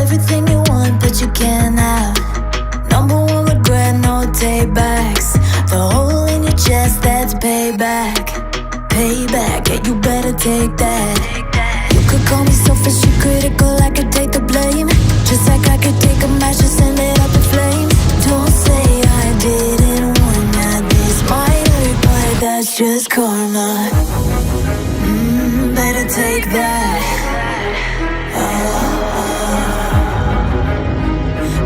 everything you want, but you can't have. Number one regret, no takebacks. The hole in your chest, that's payback. Payback, yeah, you better take that. You could call me selfish and critical, I could take the blame. Just like I could take a match and send it up in flames. Don't say I didn't warn ya. This might hurt, but that's just karma. Better take that.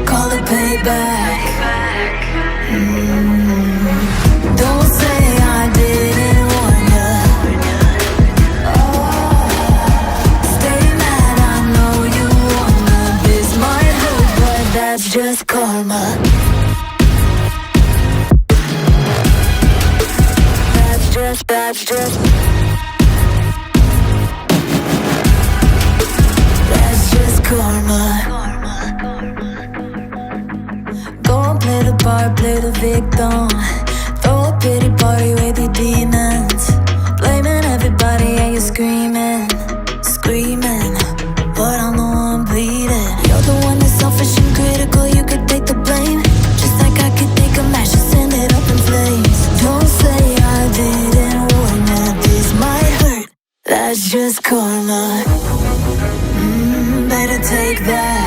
Call it payback. Don't say I didn't warn ya. Stay mad, I know you wanna. This might hurt, but that's just karma. That's just karma. Go and play the part, play the victim. Throw a pity party with your demons. Blaming everybody and you're screaming, screaming, but I'm the one bleeding. You're the one that's selfish and critical, you could take the blame. Just like I could take a match and send it up in flames. Don't say I didn't warn ya. This might hurt, that's just karma. Better take that.